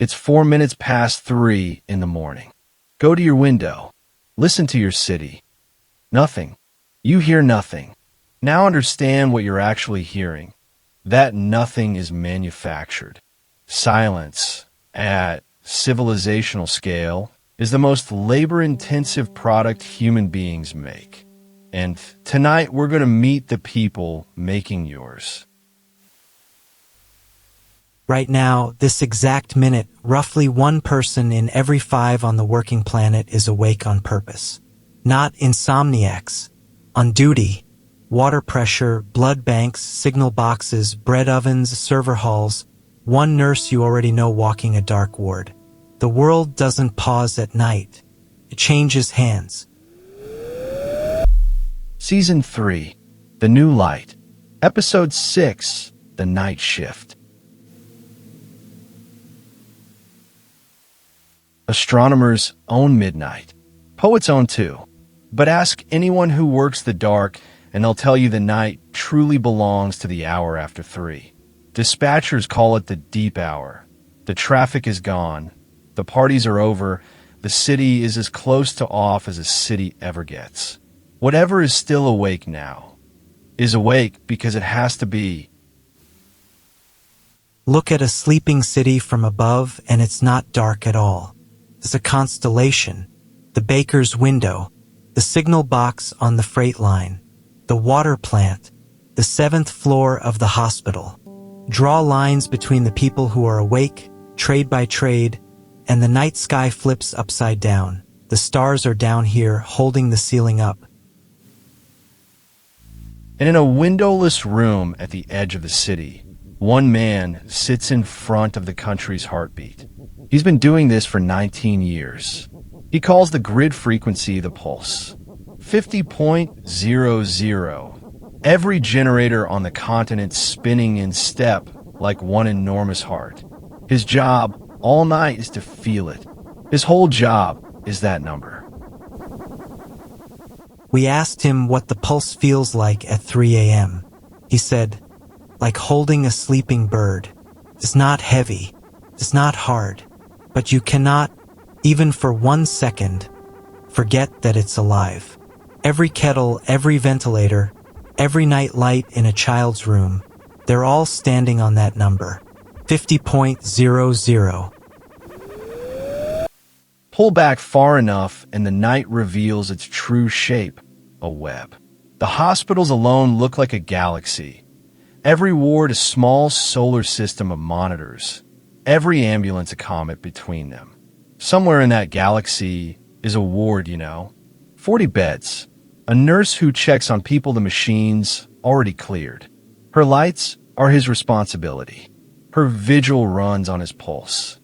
It's 4 minutes past 3 in the morning. Go to your window. Listen to your city. Nothing. You hear nothing. Now understand what you're actually hearing. That nothing is manufactured. Silence, at civilizational scale, is the most labor-intensive product human beings make. And tonight we're going to meet the people making yours. Right now, this exact minute, roughly 1 person in every 5 on the working planet is awake on purpose. Not insomniacs. On duty. Water pressure, blood banks, signal boxes, bread ovens, server halls. 1 nurse you already know walking a dark ward. The world doesn't pause at night. It changes hands. Season 3, The New Light. Episode 6, The Night Shift. Astronomers own midnight. Poets own too. But ask anyone who works the dark and they'll tell you the night truly belongs to the hour after 3. Dispatchers call it the deep hour. The traffic is gone. The parties are over. The city is as close to off as a city ever gets. Whatever is still awake now is awake because it has to be. Look at a sleeping city from above and it's not dark at all. There's a constellation, the baker's window, the signal box on the freight line, the water plant, the 7th floor of the hospital. Draw lines between the people who are awake, trade by trade, and the night sky flips upside down. The stars are down here, holding the ceiling up. And in a windowless room at the edge of the city, 1 man sits in front of the country's heartbeat. He's been doing this for 19 years. He calls the grid frequency the pulse. 50.00. Every generator on the continent spinning in step like one enormous heart. His job all night is to feel it. His whole job is that number. We asked him what the pulse feels like at 3 a.m. He said, like holding a sleeping bird. It's not heavy. It's not hard. But you cannot, even for 1 second, forget that it's alive. Every kettle, every ventilator, every night light in a child's room, they're all standing on that number. 50.00. Pull back far enough and the night reveals its true shape, a web. The hospitals alone look like a galaxy. Every ward a small solar system of monitors. Every ambulance a comet between them. Somewhere in that galaxy is a ward, 40 beds. A nurse who checks on people the machines already cleared. Her lights are his responsibility. Her vigil runs on his pulse.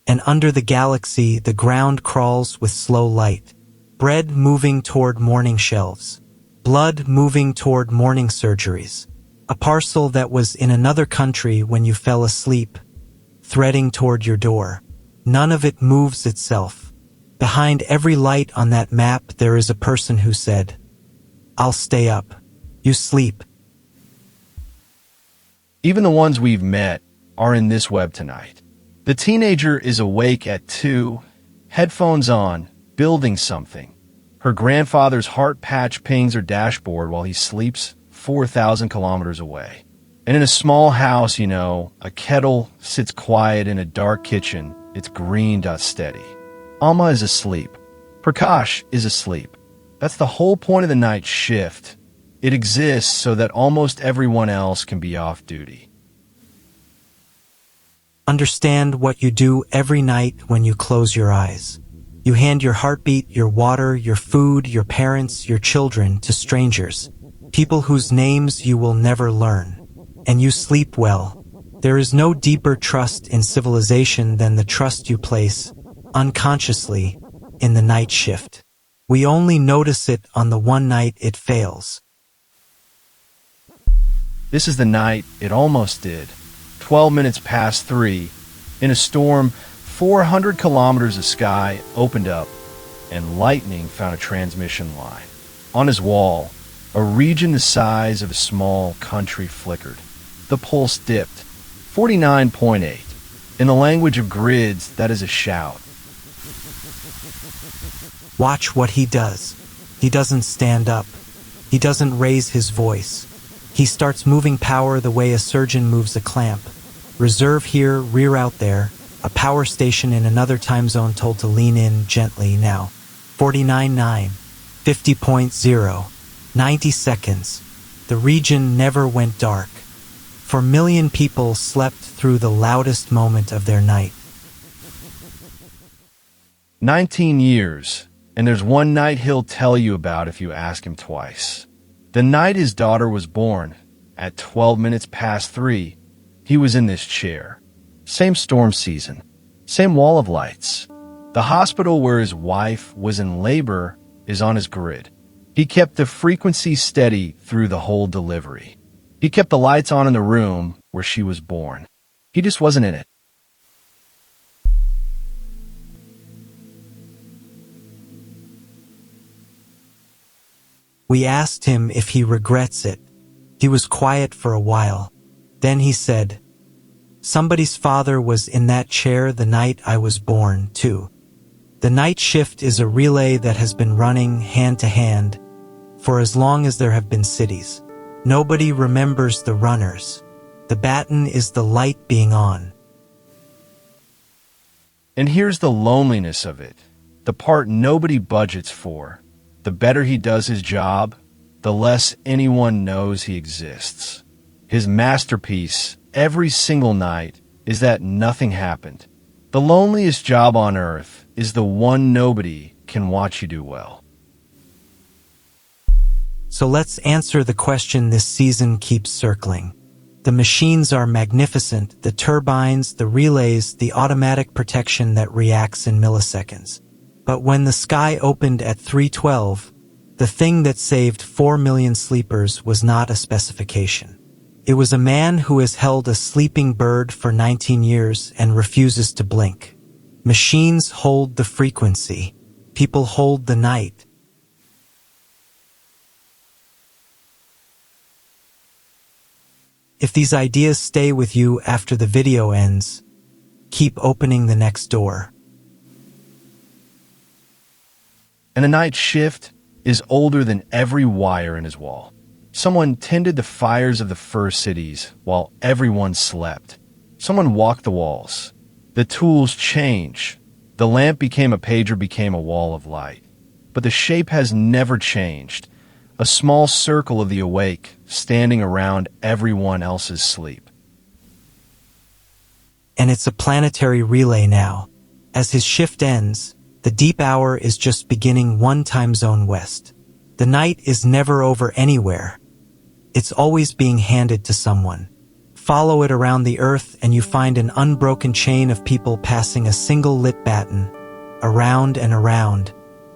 And under the galaxy, the ground crawls with slow light. Bread moving toward morning shelves. Blood moving toward morning surgeries. A parcel that was in another country when you fell asleep, threading toward your door. None of it moves itself. Behind every light on that map there is a person who said, "I'll stay up. You sleep." Even the ones we've met are in this web tonight. The teenager is awake at 2, headphones on, building something. Her grandfather's heart patch pings her dashboard while he sleeps 4,000 kilometers away. And in a small house, a kettle sits quiet in a dark kitchen. It's green dot steady. Alma is asleep. Prakash is asleep. That's the whole point of the night shift. It exists so that almost everyone else can be off duty. Understand what you do every night when you close your eyes. You hand your heartbeat, your water, your food, your parents, your children to strangers, people whose names you will never learn. And you sleep well. There is no deeper trust in civilization than the trust you place, unconsciously, in the night shift. We only notice it on the one night it fails. This is the night it almost did. 12 minutes past 3. In a storm, 400 kilometers of sky opened up, and lightning found a transmission line. On his wall, a region the size of a small country flickered. The pulse dipped. 49.8. In the language of grids, that is a shout. Watch what he does. He doesn't stand up. He doesn't raise his voice. He starts moving power the way a surgeon moves a clamp. Reserve here, rear out there. A power station in another time zone told to lean in gently now. 49.9. 50.0. 90 seconds. The region never went dark. 4 million people slept through the loudest moment of their night. 19 years, and there's one night he'll tell you about if you ask him twice. The night his daughter was born, at 12 minutes past 3, he was in this chair. Same storm season, same wall of lights. The hospital where his wife was in labor is on his grid. He kept the frequency steady through the whole delivery. He kept the lights on in the room where she was born. He just wasn't in it. We asked him if he regrets it. He was quiet for a while. Then he said, "Somebody's father was in that chair the night I was born, too." The night shift is a relay that has been running hand to hand for as long as there have been cities. Nobody remembers the runners. The baton is the light being on. And here's the loneliness of it, the part nobody budgets for. The better he does his job, the less anyone knows he exists. His masterpiece, every single night, is that nothing happened. The loneliest job on earth is the one nobody can watch you do well. So let's answer the question this season keeps circling. The machines are magnificent, the turbines, the relays, the automatic protection that reacts in milliseconds. But when the sky opened at 3:12, the thing that saved 4 million sleepers was not a specification. It was a man who has held a sleeping bird for 19 years and refuses to blink. Machines hold the frequency. People hold the night. If these ideas stay with you after the video ends, keep opening the next door. And the night shift is older than every wire in his wall. Someone tended the fires of the first cities while everyone slept. Someone walked the walls. The tools change. The lamp became a pager, became a wall of light. But the shape has never changed. A small circle of the awake standing around everyone else's sleep. And it's a planetary relay now. As his shift ends, the deep hour is just beginning one time zone west. The night is never over anywhere. It's always being handed to someone. Follow it around the earth and you find an unbroken chain of people passing a single lit baton, around and around,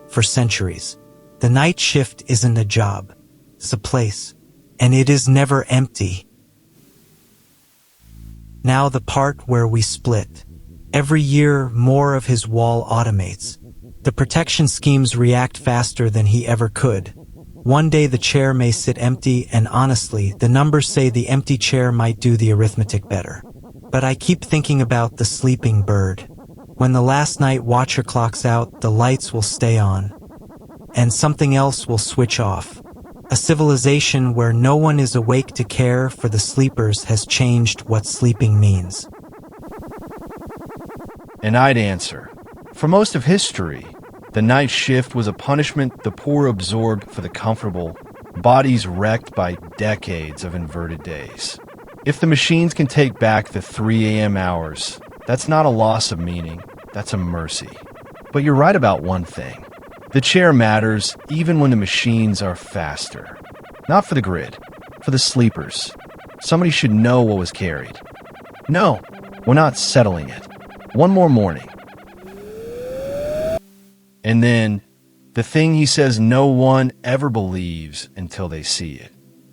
for centuries. The night shift isn't a job, it's a place, and it is never empty. Now the part where we split. Every year, more of his wall automates. The protection schemes react faster than he ever could. One day the chair may sit empty, and honestly, the numbers say the empty chair might do the arithmetic better. But I keep thinking about the sleeping bird. When the last night watcher clocks out, the lights will stay on. And something else will switch off. A civilization where no one is awake to care for the sleepers has changed what sleeping means. And I'd answer, for most of history, the night shift was a punishment the poor absorbed for the comfortable, bodies wrecked by decades of inverted days. If the machines can take back the 3 a.m. hours, that's not a loss of meaning, that's a mercy. But you're right about one thing. The chair matters even when the machines are faster. Not for the grid, for the sleepers. Somebody should know what was carried. No, we're not settling it. One more morning. And then, the thing he says no one ever believes until they see it.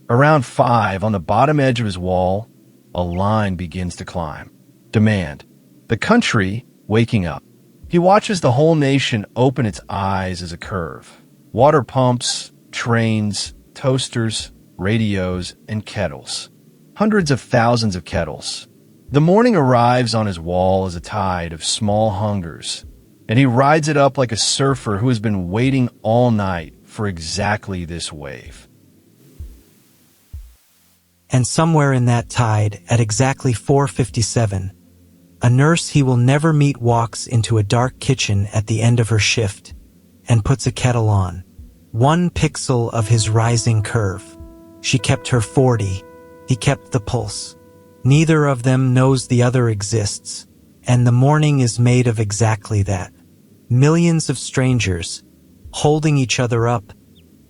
Around 5, on the bottom edge of his wall, a line begins to climb. Demand. The country waking up. He watches the whole nation open its eyes as a curve. Water pumps, trains, toasters, radios, and kettles. Hundreds of thousands of kettles. The morning arrives on his wall as a tide of small hungers, and he rides it up like a surfer who has been waiting all night for exactly this wave. And somewhere in that tide, at exactly 4:57, a nurse he will never meet walks into a dark kitchen at the end of her shift and puts a kettle on. 1 pixel of his rising curve. She kept her 40. He kept the pulse. Neither of them knows the other exists, and the morning is made of exactly that. Millions of strangers holding each other up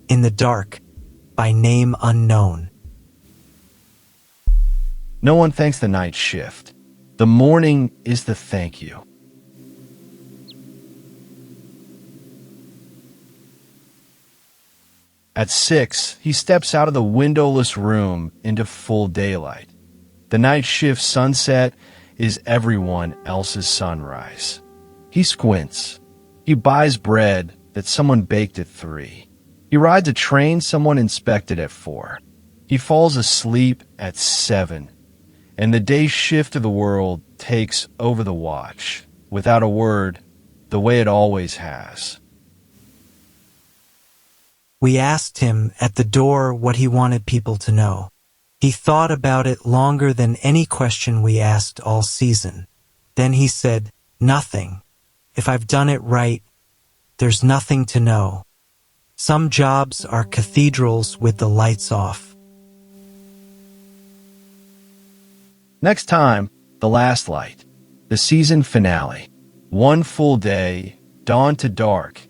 in the dark by name unknown. No one thanks the night shift. The morning is the thank you. At 6, he steps out of the windowless room into full daylight. The night shift sunset is everyone else's sunrise. He squints. He buys bread that someone baked at 3. He rides a train someone inspected at 4. He falls asleep at 7. And the day shift of the world takes over the watch, without a word, the way it always has. We asked him at the door what he wanted people to know. He thought about it longer than any question we asked all season. Then he said, "Nothing. If I've done it right, there's nothing to know. Some jobs are cathedrals with the lights off." Next time, the last light, the season finale. 1 full day, dawn to dark.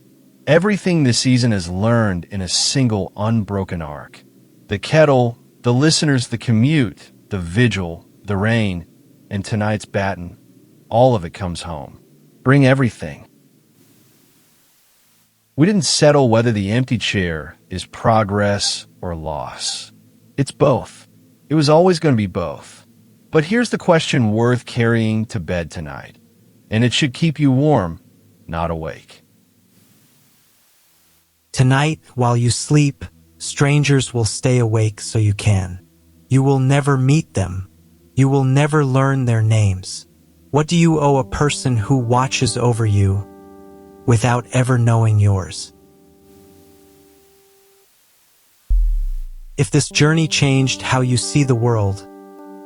Everything this season has learned in a single unbroken arc. The kettle, the listeners, the commute, the vigil, the rain, and tonight's baton. All of it comes home. Bring everything. We didn't settle whether the empty chair is progress or loss. It's both. It was always going to be both. But here's the question worth carrying to bed tonight. And it should keep you warm, not awake. Tonight, while you sleep, strangers will stay awake so you can. You will never meet them. You will never learn their names. What do you owe a person who watches over you without ever knowing yours? If this journey changed how you see the world,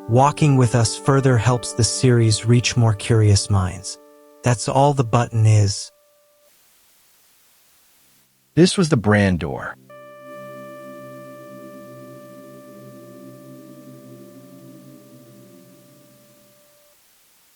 walking with us further helps the series reach more curious minds. That's all the button is. This was the brand door.